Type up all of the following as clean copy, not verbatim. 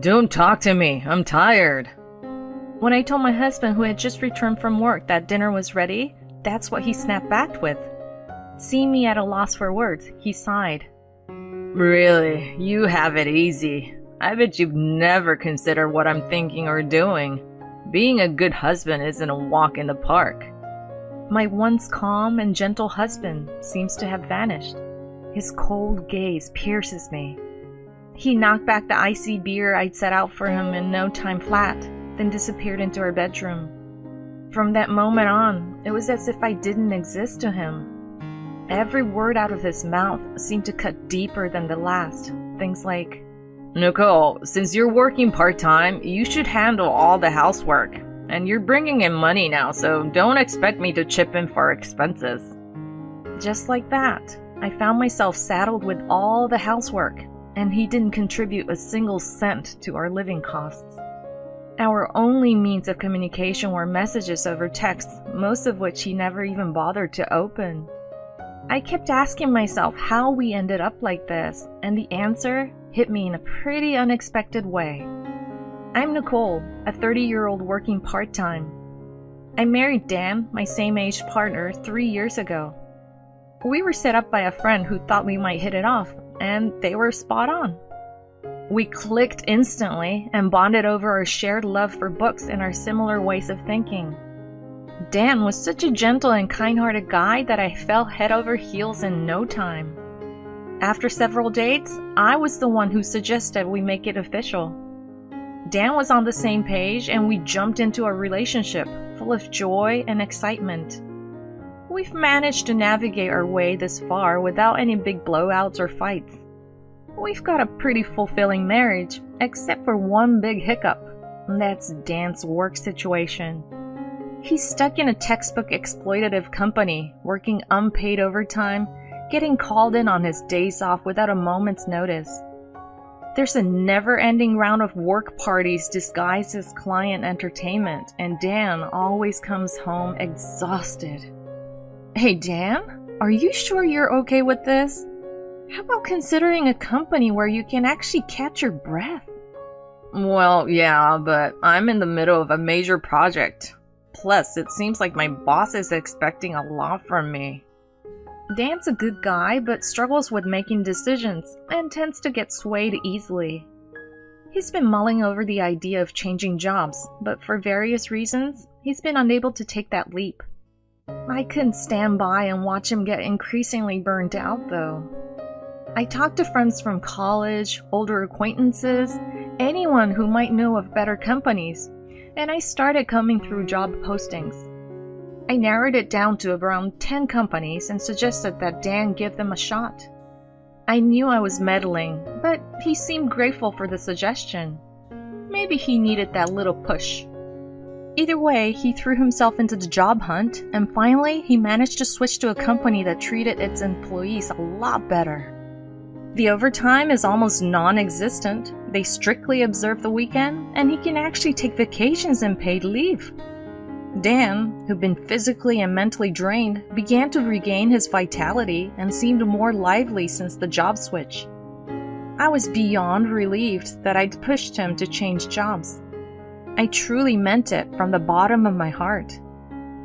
Don't talk to me. I'm tired. When I told my husband, who had just returned from work, that dinner was ready, that's what he snapped back with. Seeing me at a loss for words, he sighed. Really? You have it easy. I bet you've never considered what I'm thinking or doing. Being a good husband isn't a walk in the park. My once calm and gentle husband seems to have vanished. His cold gaze pierces me. He knocked back the icy beer I'd set out for him in no time flat, then disappeared into our bedroom. From that moment on, it was as if I didn't exist to him. Every word out of his mouth seemed to cut deeper than the last. Things like, Nicole, since you're working part-time, you should handle all the housework. And you're bringing in money now, so don't expect me to chip in for expenses. Just like that, I found myself saddled with all the housework, and he didn't contribute a single cent to our living costs. Our only means of communication were messages over text, most of which he never even bothered to open. I kept asking myself how we ended up like this, and the answer hit me in a pretty unexpected way. I'm Nicole, a 30-year-old working part-time. I married Dan, my same-age partner, 3 years ago. We were set up by a friend who thought we might hit it off, and they were spot on. We clicked instantly and bonded over our shared love for books and our similar ways of thinking. Dan was such a gentle and kind-hearted guy that I fell head over heels in no time. After several dates, I was the one who suggested we make it official. Dan was on the same page, and we jumped into a relationship full of joy and excitement. We've managed to navigate our way this far without any big blowouts or fights. We've got a pretty fulfilling marriage, except for one big hiccup, and that's Dan's work situation. He's stuck in a textbook exploitative company, working unpaid overtime, getting called in on his days off without a moment's notice. There's a never-ending round of work parties disguised as client entertainment, and Dan always comes home exhausted. Hey Dan, are you sure you're okay with this? How about considering a company where you can actually catch your breath? Well, yeah, but I'm in the middle of a major project. Plus, it seems like my boss is expecting a lot from me. Dan's a good guy, but struggles with making decisions and tends to get swayed easily. He's been mulling over the idea of changing jobs, but for various reasons, he's been unable to take that leap. I couldn't stand by and watch him get increasingly burnt out, though. I talked to friends from college, older acquaintances, anyone who might know of better companies, and I started coming through job postings. I narrowed it down to around 10 companies and suggested that Dan give them a shot. I knew I was meddling, but he seemed grateful for the suggestion. Maybe he needed that little push. Either way, he threw himself into the job hunt, and finally he managed to switch to a company that treated its employees a lot better. The overtime is almost non-existent, they strictly observe the weekend, and he can actually take vacations and paid leave. Dan, who'd been physically and mentally drained, began to regain his vitality and seemed more lively since the job switch. I was beyond relieved that I'd pushed him to change jobs. I truly meant it from the bottom of my heart.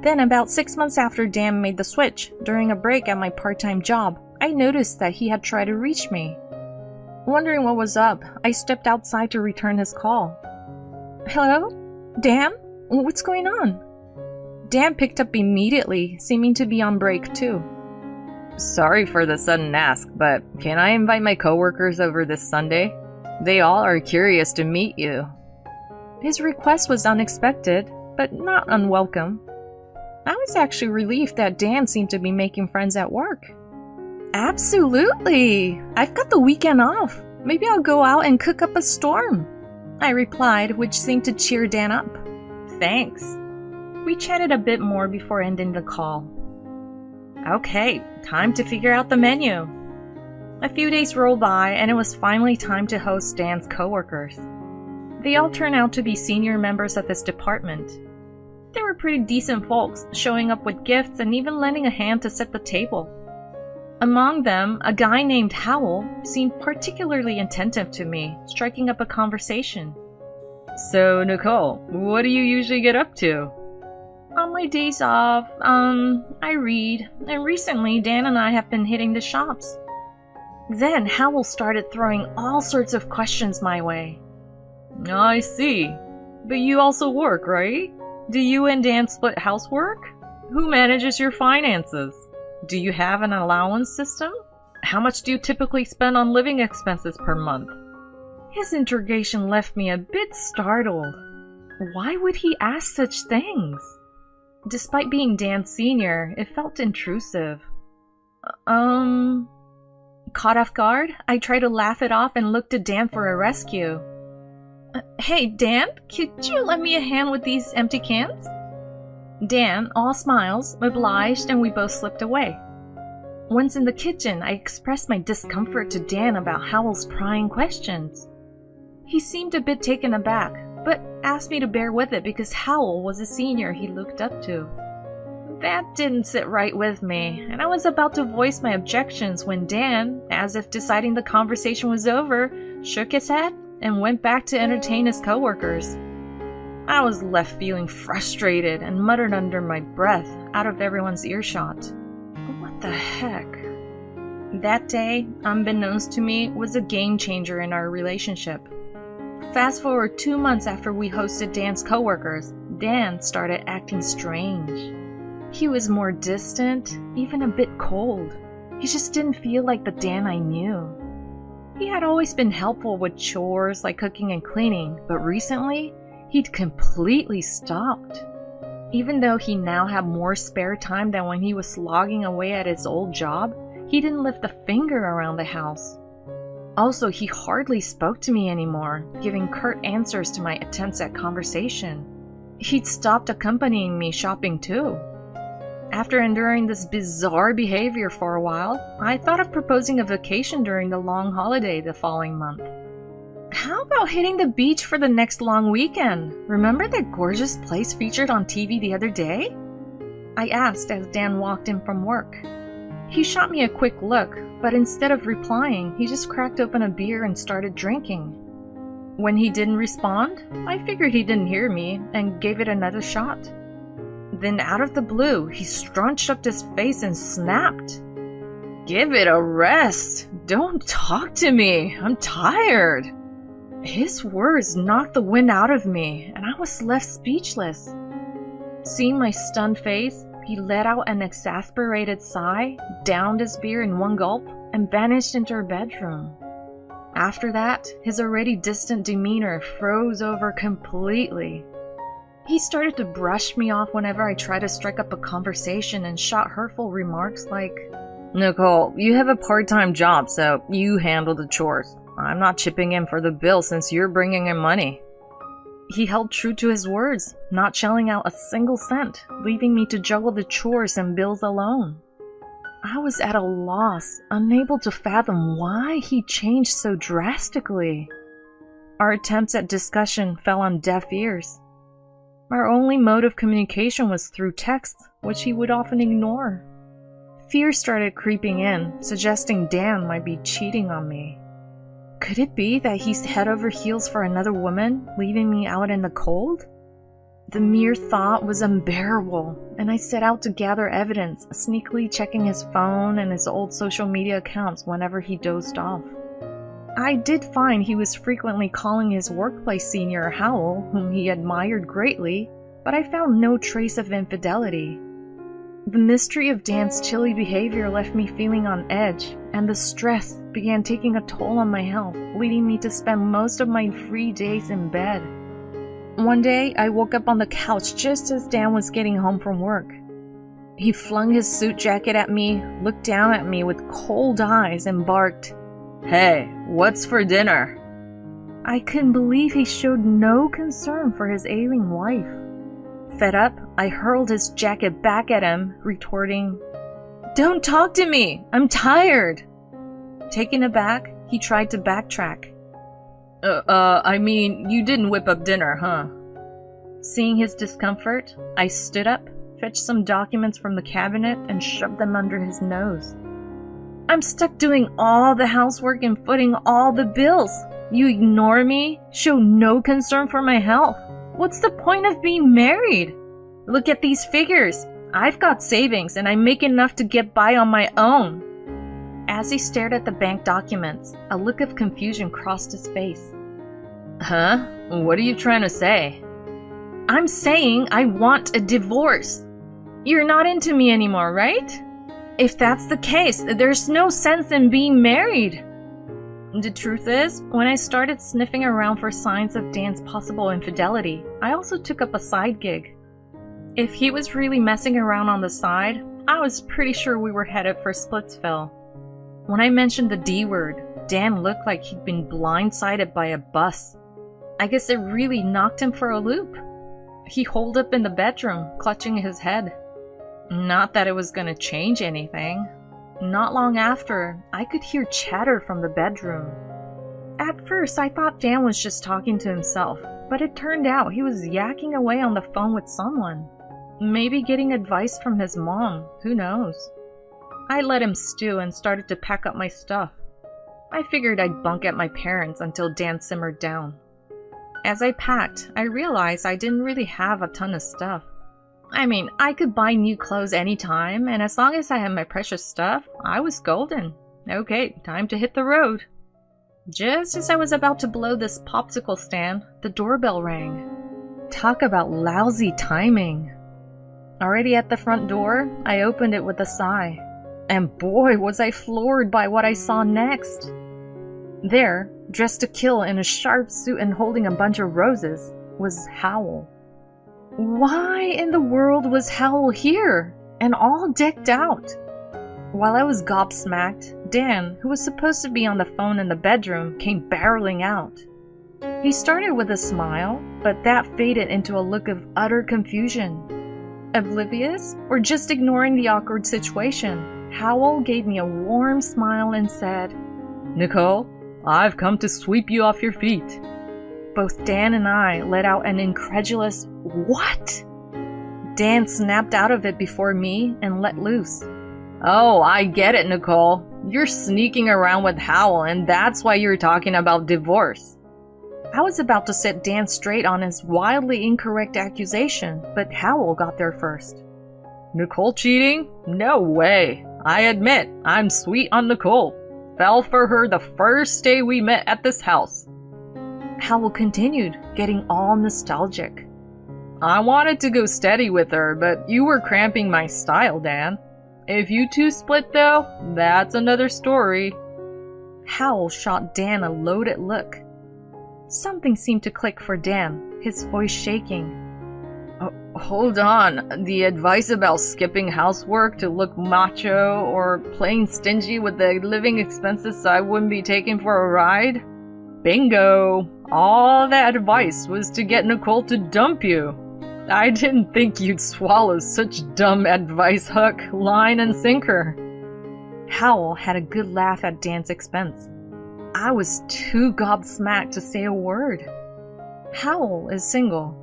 Then, about 6 months after Dan made the switch, during a break at my part-time job, I noticed that he had tried to reach me. Wondering what was up, I stepped outside to return his call. Hello? Dan? What's going on? Dan picked up immediately, seeming to be on break too. Sorry for the sudden ask, but can I invite my coworkers over this Sunday? They all are curious to meet you. His request was unexpected, but not unwelcome. I was actually relieved that Dan seemed to be making friends at work. Absolutely! I've got the weekend off. Maybe I'll go out and cook up a storm, I replied, which seemed to cheer Dan up. Thanks. We chatted a bit more before ending the call. Okay, time to figure out the menu. A few days rolled by, and it was finally time to host Dan's coworkers. They all turned out to be senior members of his department. They were pretty decent folks, showing up with gifts and even lending a hand to set the table. Among them, a guy named Howell seemed particularly attentive to me, striking up a conversation. So, Nicole, what do you usually get up to? On my days off, I read, and recently Dan and I have been hitting the shops. Then Howell started throwing all sorts of questions my way. I see. But you also work, right? Do you and Dan split housework? Who manages your finances? Do you have an allowance system? How much do you typically spend on living expenses per month? His interrogation left me a bit startled. Why would he ask such things? Despite being Dan's senior, it felt intrusive. Caught off guard, I tried to laugh it off and looked to Dan for a rescue. Hey, Dan, could you lend me a hand with these empty cans? Dan, all smiles, obliged, and we both slipped away. Once in the kitchen, I expressed my discomfort to Dan about Howell's prying questions. He seemed a bit taken aback, but asked me to bear with it because Howell was a senior he looked up to. That didn't sit right with me, and I was about to voice my objections when Dan, as if deciding the conversation was over, shook his head and went back to entertain his coworkers. I was left feeling frustrated and muttered under my breath out of everyone's earshot. What the heck? That day, unbeknownst to me, was a game changer in our relationship. Fast forward 2 months after we hosted Dan's coworkers, Dan started acting strange. He was more distant, even a bit cold. He just didn't feel like the Dan I knew. He had always been helpful with chores like cooking and cleaning, but recently, he'd completely stopped. Even though he now had more spare time than when he was slogging away at his old job, he didn't lift a finger around the house. Also, he hardly spoke to me anymore, giving curt answers to my attempts at conversation. He'd stopped accompanying me shopping too. After enduring this bizarre behavior for a while, I thought of proposing a vacation during the long holiday the following month. How about hitting the beach for the next long weekend? Remember that gorgeous place featured on TV the other day? I asked as Dan walked in from work. He shot me a quick look, but instead of replying, he just cracked open a beer and started drinking. When he didn't respond, I figured he didn't hear me and gave it another shot. Then out of the blue, he scrunched up his face and snapped. Give it a rest! Don't talk to me! I'm tired! His words knocked the wind out of me, and I was left speechless. Seeing my stunned face, he let out an exasperated sigh, downed his beer in one gulp, and vanished into her bedroom. After that, his already distant demeanor froze over completely. He started to brush me off whenever I tried to strike up a conversation and shot hurtful remarks like, Nicole, you have a part-time job, so you handle the chores. I'm not chipping in for the bill since you're bringing in money. He held true to his words, not shelling out a single cent, leaving me to juggle the chores and bills alone. I was at a loss, unable to fathom why he changed so drastically. Our attempts at discussion fell on deaf ears. Our only mode of communication was through text, which he would often ignore. Fear started creeping in, suggesting Dan might be cheating on me. Could it be that he's head over heels for another woman, leaving me out in the cold? The mere thought was unbearable, and I set out to gather evidence, sneakily checking his phone and his old social media accounts whenever he dozed off. I did find he was frequently calling his workplace senior Howell, whom he admired greatly, but I found no trace of infidelity. The mystery of Dan's chilly behavior left me feeling on edge, and the stress began taking a toll on my health, leading me to spend most of my free days in bed. One day, I woke up on the couch just as Dan was getting home from work. He flung his suit jacket at me, looked down at me with cold eyes, and barked, Hey, what's for dinner? I couldn't believe he showed no concern for his ailing wife. Fed up, I hurled his jacket back at him, retorting, Don't talk to me! I'm tired! Taken aback, he tried to backtrack. I mean, you didn't whip up dinner, huh? Seeing his discomfort, I stood up, fetched some documents from the cabinet, and shoved them under his nose. I'm stuck doing all the housework and footing all the bills. You ignore me, show no concern for my health. What's the point of being married? Look at these figures. I've got savings and I make enough to get by on my own. As he stared at the bank documents, a look of confusion crossed his face. Huh? What are you trying to say? I'm saying I want a divorce. You're not into me anymore, right? If that's the case, there's no sense in being married. The truth is, when I started sniffing around for signs of Dan's possible infidelity, I also took up a side gig. If he was really messing around on the side, I was pretty sure we were headed for Splitsville. When I mentioned the D word, Dan looked like he'd been blindsided by a bus. I guess it really knocked him for a loop. He holed up in the bedroom, clutching his head. Not that it was going to change anything. Not long after, I could hear chatter from the bedroom. At first, I thought Dan was just talking to himself, but it turned out he was yakking away on the phone with someone. Maybe getting advice from his mom, who knows? I let him stew and started to pack up my stuff. I figured I'd bunk at my parents' until Dan simmered down. As I packed, I realized I didn't really have a ton of stuff. I mean, I could buy new clothes anytime, and as long as I had my precious stuff, I was golden. Okay, time to hit the road. Just as I was about to blow this popsicle stand, the doorbell rang. Talk about lousy timing. Already at the front door, I opened it with a sigh. And boy, was I floored by what I saw next. There, dressed to kill in a sharp suit and holding a bunch of roses, was Howell. Why in the world was Howell here, and all decked out? While I was gobsmacked, Dan, who was supposed to be on the phone in the bedroom, came barreling out. He started with a smile, but that faded into a look of utter confusion. Oblivious, or just ignoring the awkward situation, Howell gave me a warm smile and said, Nicole, I've come to sweep you off your feet. Both Dan and I let out an incredulous, "What?" Dan snapped out of it before me and let loose. Oh, I get it, Nicole. You're sneaking around with Howell, and that's why you're talking about divorce. I was about to set Dan straight on his wildly incorrect accusation, but Howell got there first. Nicole cheating? No way. I admit, I'm sweet on Nicole. Fell for her the first day we met at this house. Howell continued, getting all nostalgic. I wanted to go steady with her, but you were cramping my style, Dan. If you two split though, that's another story. Howell shot Dan a loaded look. Something seemed to click for Dan, his voice shaking. Hold on, the advice about skipping housework to look macho or playing stingy with the living expenses I wouldn't be taking for a ride? Bingo! All that advice was to get Nicole to dump you. I didn't think you'd swallow such dumb advice hook, line, and sinker. Howell had a good laugh at Dan's expense. I was too gobsmacked to say a word. Howell is single.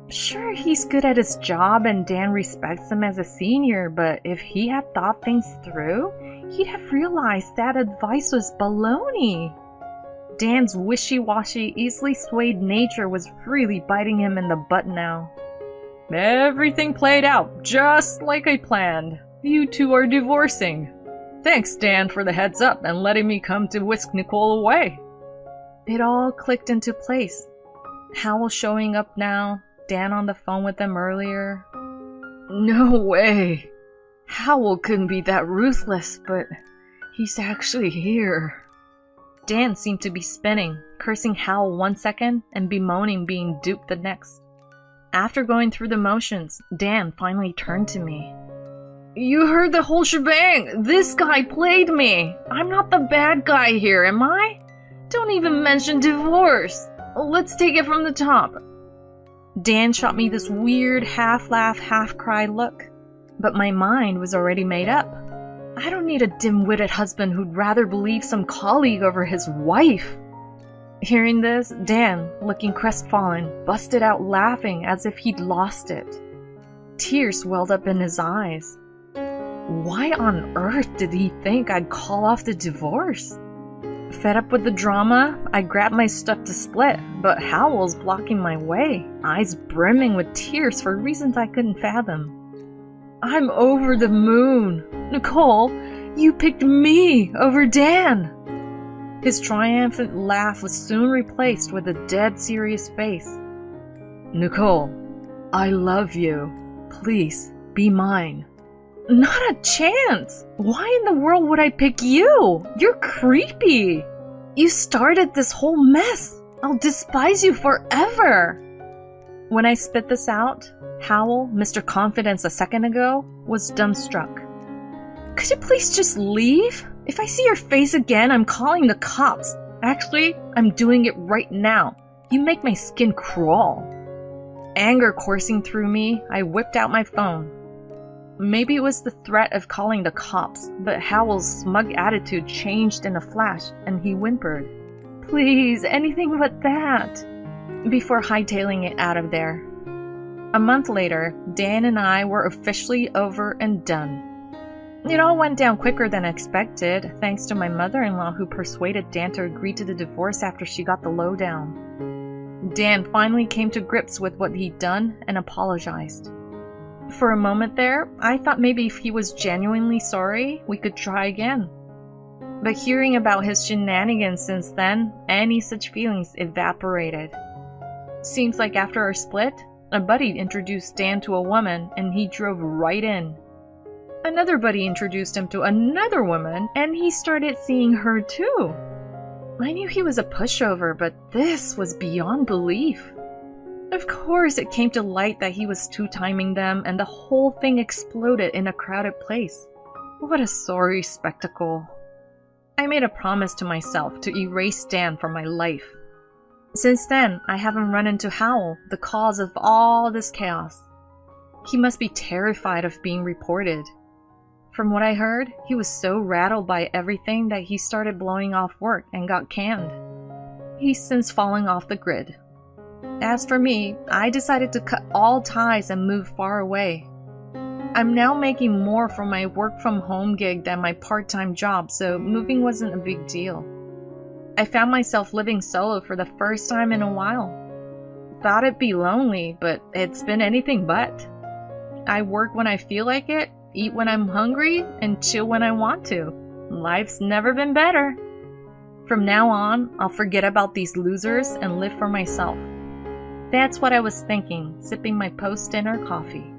Sure, he's good at his job and Dan respects him as a senior, but if he had thought things through, he'd have realized that advice was baloney. Dan's wishy-washy, easily swayed nature was really biting him in the butt now. Everything played out just like I planned. You two are divorcing. Thanks, Dan, for the heads up and letting me come to whisk Nicole away. It all clicked into place. Howell showing up now, Dan on the phone with them earlier. No way. Howell couldn't be that ruthless, but he's actually here. Dan seemed to be spinning, cursing Howell one second and bemoaning being duped the next. After going through the motions, Dan finally turned to me. You heard the whole shebang! This guy played me! I'm not the bad guy here, am I? Don't even mention divorce! Let's take it from the top. Dan shot me this weird half-laugh, half-cry look, but my mind was already made up. I don't need a dim-witted husband who'd rather believe some colleague over his wife. Hearing this, Dan, looking crestfallen, busted out laughing as if he'd lost it. Tears welled up in his eyes. Why on earth did he think I'd call off the divorce? Fed up with the drama, I grabbed my stuff to split, but Howell's blocking my way, eyes brimming with tears for reasons I couldn't fathom. I'm over the moon. Nicole, you picked me over Dan. His triumphant laugh was soon replaced with a dead serious face. Nicole, I love you. Please, be mine. Not a chance! Why in the world would I pick you? You're creepy! You started this whole mess! I'll despise you forever! When I spit this out, Howell, Mr. Confidence a second ago, was dumbstruck. Could you please just leave? If I see your face again, I'm calling the cops. Actually, I'm doing it right now. You make my skin crawl. Anger coursing through me, I whipped out my phone. Maybe it was the threat of calling the cops, but Howell's smug attitude changed in a flash, and he whimpered, "Please, anything but that," before hightailing it out of there. A month later, Dan and I were officially over and done. It all went down quicker than expected, thanks to my mother-in-law who persuaded Dan to agree to the divorce after she got the lowdown. Dan finally came to grips with what he'd done and apologized. For a moment there, I thought maybe if he was genuinely sorry, we could try again. But hearing about his shenanigans since then, any such feelings evaporated. Seems like after our split, a buddy introduced Dan to a woman and he drove right in. Another buddy introduced him to another woman and he started seeing her too. I knew he was a pushover, but this was beyond belief. Of course, it came to light that he was two-timing them, and the whole thing exploded in a crowded place. What a sorry spectacle. I made a promise to myself to erase Dan from my life. Since then, I haven't run into Howell, the cause of all this chaos. He must be terrified of being reported. From what I heard, he was so rattled by everything that he started blowing off work and got canned. He's since fallen off the grid. As for me, I decided to cut all ties and move far away. I'm now making more from my work-from-home gig than my part-time job, so moving wasn't a big deal. I found myself living solo for the first time in a while. Thought it'd be lonely, but it's been anything but. I work when I feel like it, eat when I'm hungry, and chill when I want to. Life's never been better. From now on, I'll forget about these losers and live for myself. That's what I was thinking, sipping my post-dinner coffee.